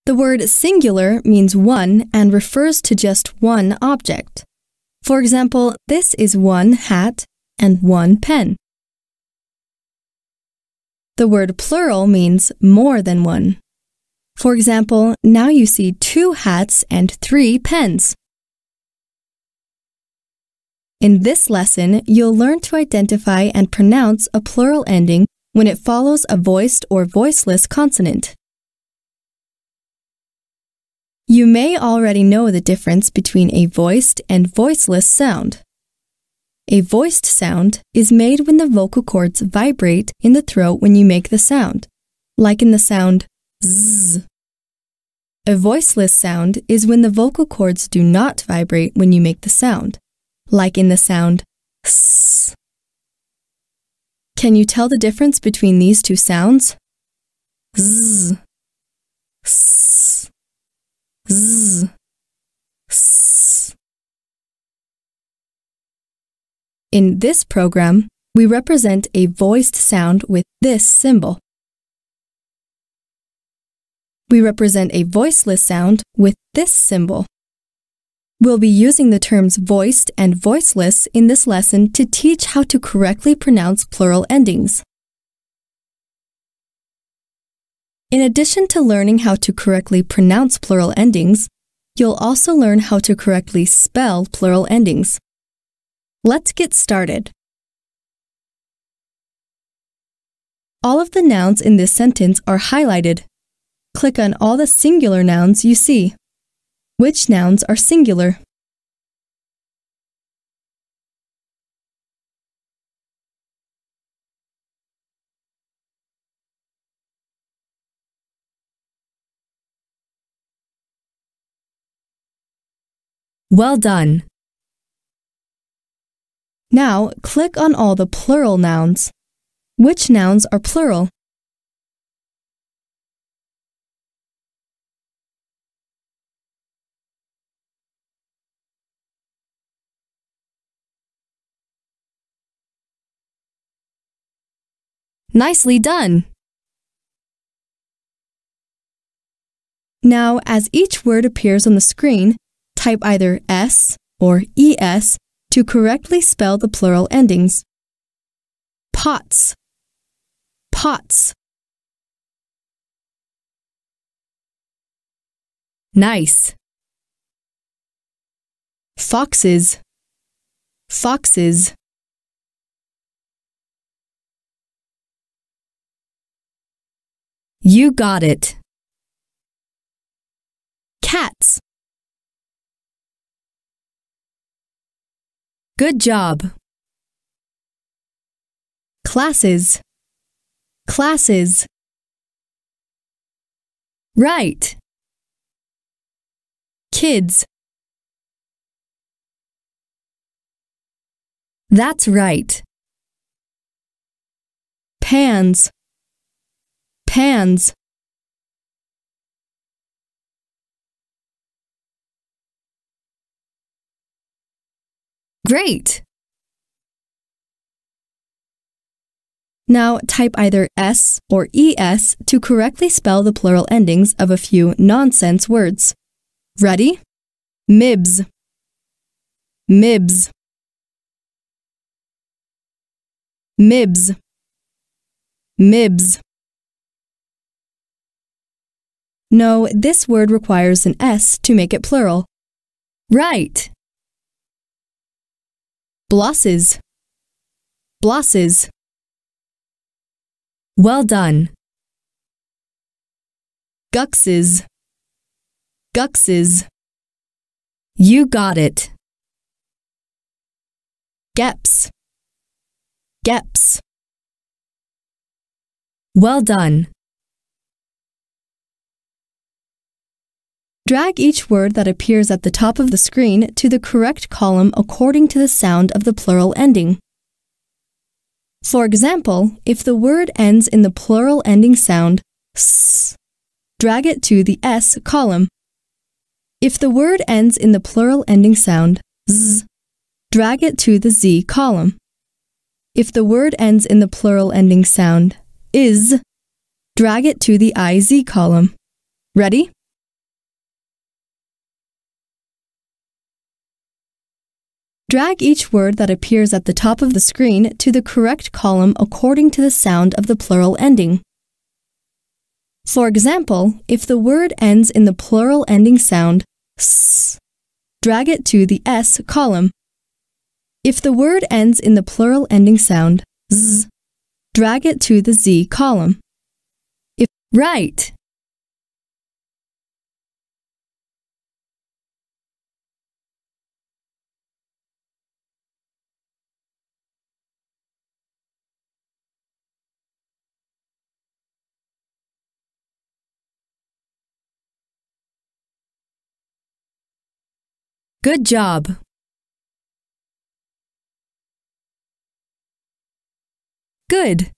The word singular means one and refers to just one object. For example, this is one hat and one pen. The word plural means more than one. For example, now you see 2 hats and 3 pens. In this lesson, you'll learn to identify and pronounce a plural ending when it follows a voiced or voiceless consonant. You may already know the difference between a voiced and voiceless sound. A voiced sound is made when the vocal cords vibrate in the throat when you make the sound, like in the sound z. A voiceless sound is when the vocal cords do not vibrate when you make the sound, like in the sound s. Can you tell the difference between these two sounds? Z, s, z, s. In this program, we represent a voiced sound with this symbol. We represent a voiceless sound with this symbol. We'll be using the terms voiced and voiceless in this lesson to teach how to correctly pronounce plural endings. In addition to learning how to correctly pronounce plural endings, you'll also learn how to correctly spell plural endings. Let's get started. All of the nouns in this sentence are highlighted. Click on all the singular nouns you see. Which nouns are singular? Well done! Now, click on all the plural nouns. Which nouns are plural? Nicely done! Now, as each word appears on the screen, type either S or ES to correctly spell the plural endings. Pots, pots. Nice. Foxes, foxes. You got it. Cats. Good job. Classes, classes. Right. Kids. That's right. Pans, pans. Great! Now type either S or ES to correctly spell the plural endings of a few nonsense words. Ready? Mibs, mibs. Mibs, mibs. No, this word requires an S to make it plural. Right! Blosses, blosses. Well done. Guxes, guxes. You got it. Geps, geps. Well done. Drag each word that appears at the top of the screen to the correct column according to the sound of the plural ending. For example, if the word ends in the plural ending sound s, drag it to the S column. If the word ends in the plural ending sound z, drag it to the Z column. If the word ends in the plural ending sound is, drag it to the IZ column. Ready? Drag each word that appears at the top of the screen to the correct column according to the sound of the plural ending. For example, if the word ends in the plural ending sound s, drag it to the S column. If the word ends in the plural ending sound z, drag it to the Z column. Right. Good job. Good.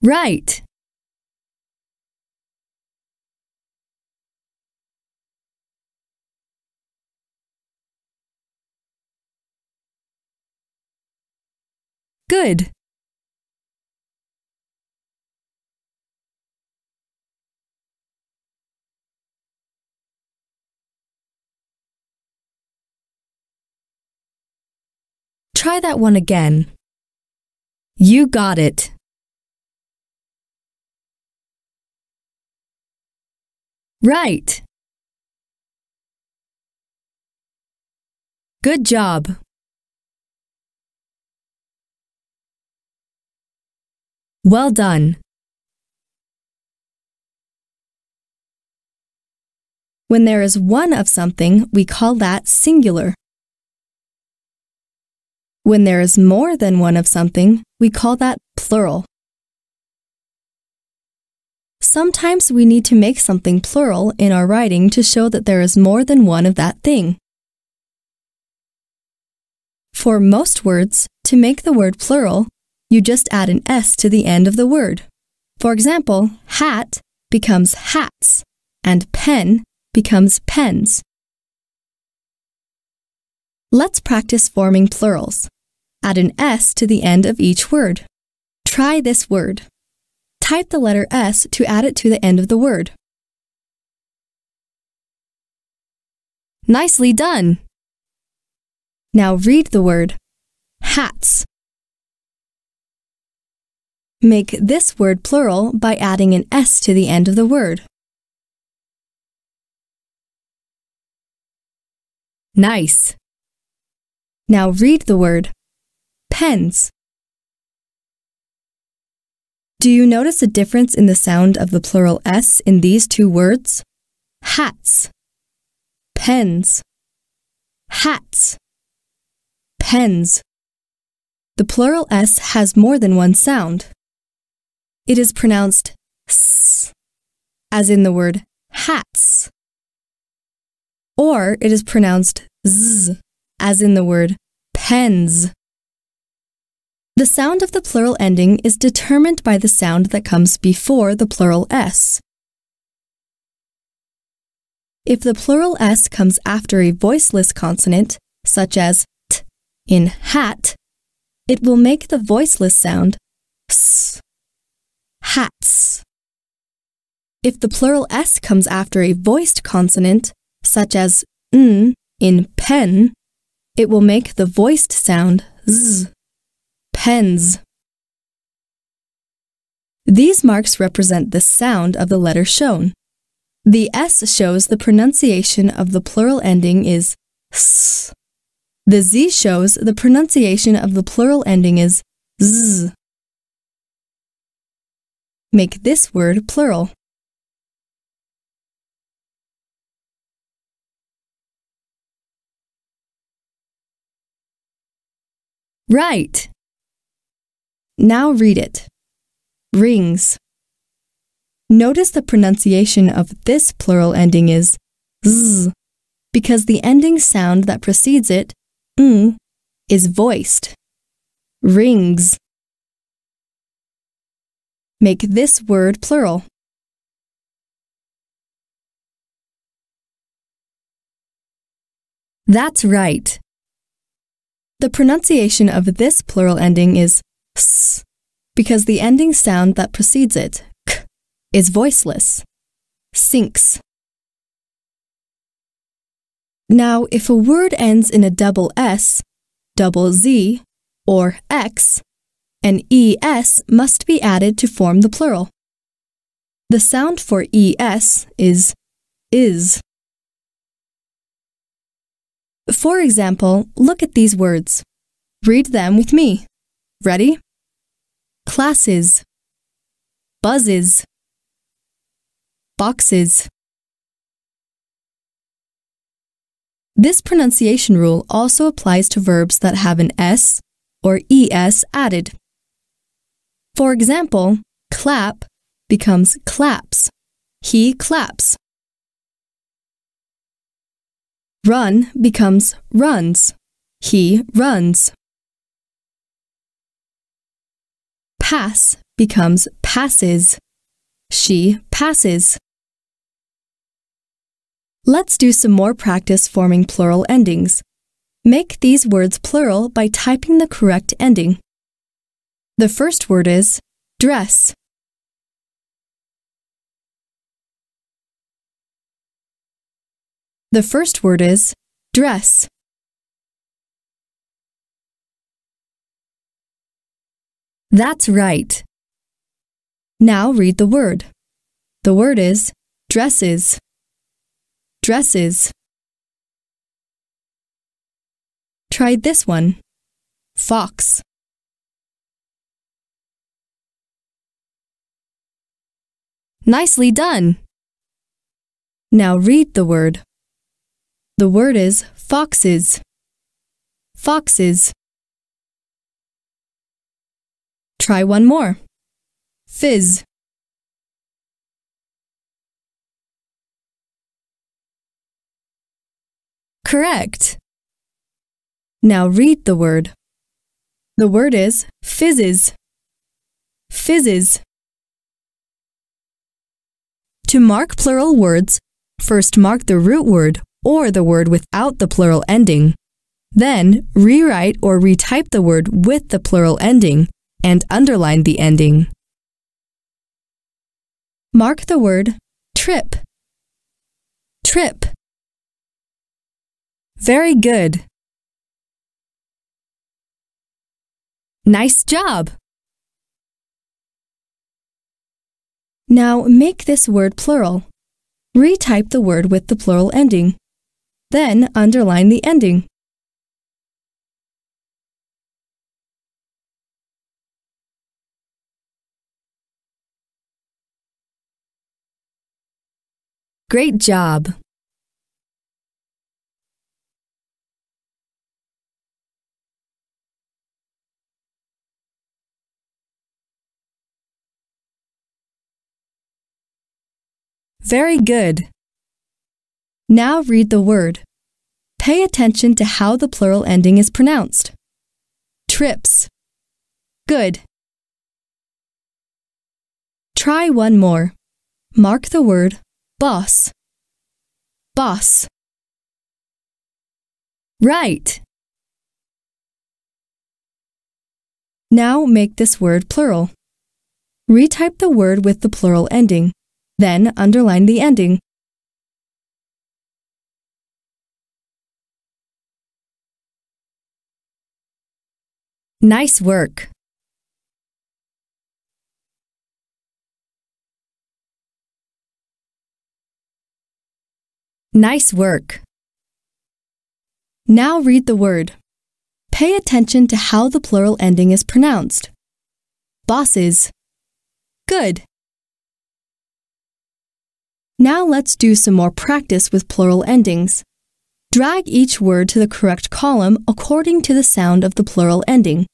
Right. Good. Try that one again. You got it. Right. Good job. Well done. When there is one of something, we call that singular. When there is more than one of something, we call that plural. Sometimes we need to make something plural in our writing to show that there is more than one of that thing. For most words, to make the word plural, you just add an S to the end of the word. For example, hat becomes hats, and pen becomes pens. Let's practice forming plurals. Add an S to the end of each word. Try this word. Type the letter S to add it to the end of the word. Nicely done! Now read the word hats. Make this word plural by adding an S to the end of the word. Nice! Now read the word pens. Do you notice a difference in the sound of the plural S in these two words? Hats, pens, hats, pens. The plural S has more than one sound. It is pronounced S, as in the word hats. Or it is pronounced Z, as in the word pens. The sound of the plural ending is determined by the sound that comes before the plural S. If the plural S comes after a voiceless consonant, such as t in hat, it will make the voiceless sound s, hats. If the plural S comes after a voiced consonant, such as n in pen, it will make the voiced sound z, pens. These marks represent the sound of the letter shown. The S shows the pronunciation of the plural ending is s. The Z shows the pronunciation of the plural ending is z. Make this word plural. Right! Now read it. Rings. Notice the pronunciation of this plural ending is z, because the ending sound that precedes it, is voiced. Rings. Make this word plural. That's right. The pronunciation of this plural ending is s, because the ending sound that precedes it, k, is voiceless. Sinks. Now, if a word ends in a double S, double Z, or X, an ES must be added to form the plural. The sound for ES is. For example, look at these words. Read them with me. Ready? Classes, buzzes, boxes. This pronunciation rule also applies to verbs that have an S or ES added. For example, clap becomes claps. He claps. Run becomes runs. He runs. Pass becomes passes. She passes. Let's do some more practice forming plural endings. Make these words plural by typing the correct ending. The first word is dress. The first word is dress. That's right. Now read the word. The word is dresses. Dresses. Try this one. Fox. Nicely done. Now read the word. The word is foxes. Foxes. Try one more. Fizz. Correct. Now read the word. The word is fizzes. Fizzes. To mark plural words, first mark the root word or the word without the plural ending. Then rewrite or retype the word with the plural ending and underline the ending. Mark the word trip. Trip. Very good. Nice job. Now make this word plural. Retype the word with the plural ending. Then underline the ending. Great job! Very good! Now read the word. Pay attention to how the plural ending is pronounced. Trips. Good. Try one more. Mark the word boss. Boss. Right. Now make this word plural. Retype the word with the plural ending. Then underline the ending. Nice work! Nice work! Now read the word. Pay attention to how the plural ending is pronounced. Bosses. Good! Now let's do some more practice with plural endings. Drag each word to the correct column according to the sound of the plural ending.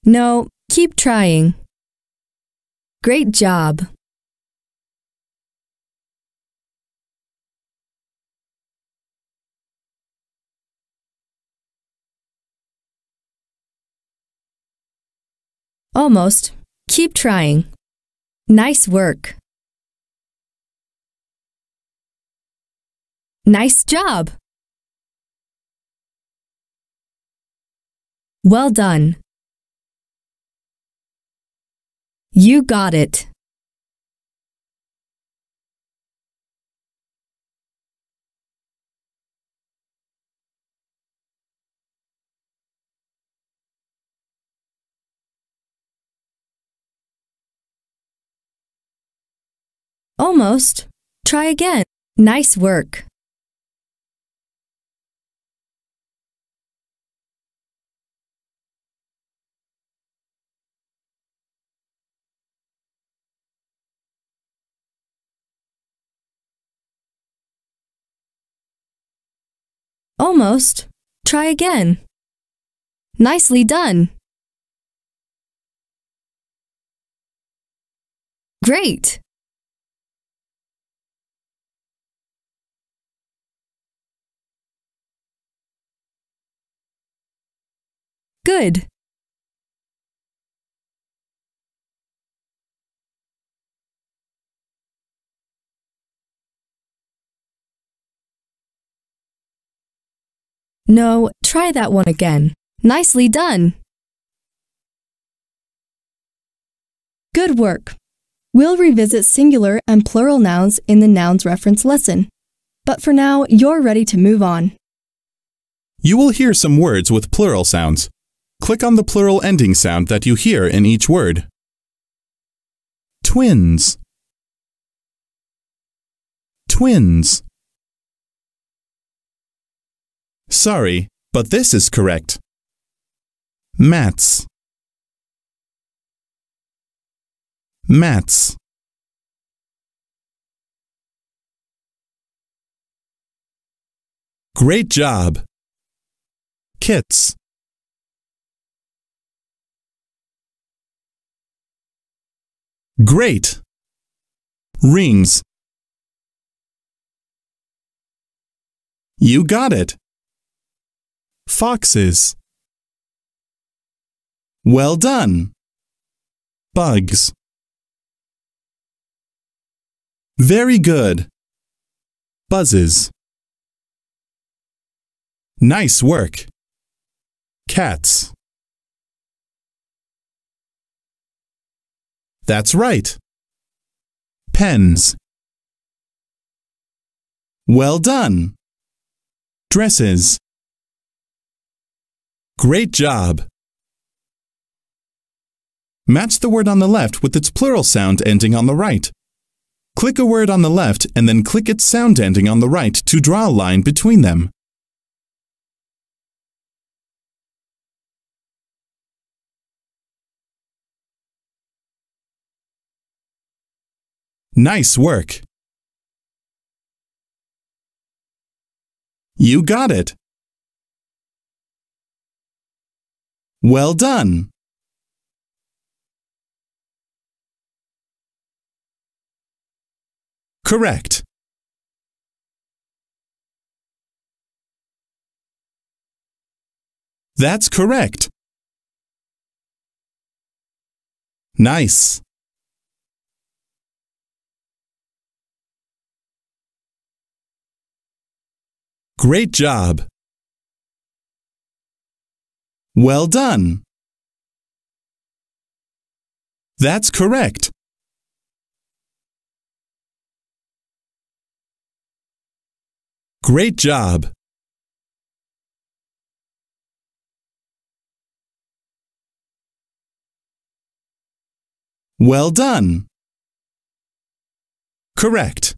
No, keep trying. Great job! Almost. Keep trying. Nice work! Nice job! Well done. You got it. Almost. Try again. Nice work. Almost. Try again. Nicely done. Great. Good. No, try that one again. Nicely done. Good work. We'll revisit singular and plural nouns in the nouns reference lesson. But for now, you're ready to move on. You will hear some words with plural sounds. Click on the plural ending sound that you hear in each word. Twins. Twins. Sorry, but this is correct. Mats. Mats. Great job. Kits. Great. Rings. You got it. Foxes. Well done. Bugs. Very good. Buzzes. Nice work. Cats. That's right. Pens. Well done. Dresses. Great job. Match the word on the left with its plural sound ending on the right. Click a word on the left and then click its sound ending on the right to draw a line between them. Nice work. You got it. Well done. Correct. That's correct. Nice. Great job. Well done. That's correct. Great job. Well done. Correct.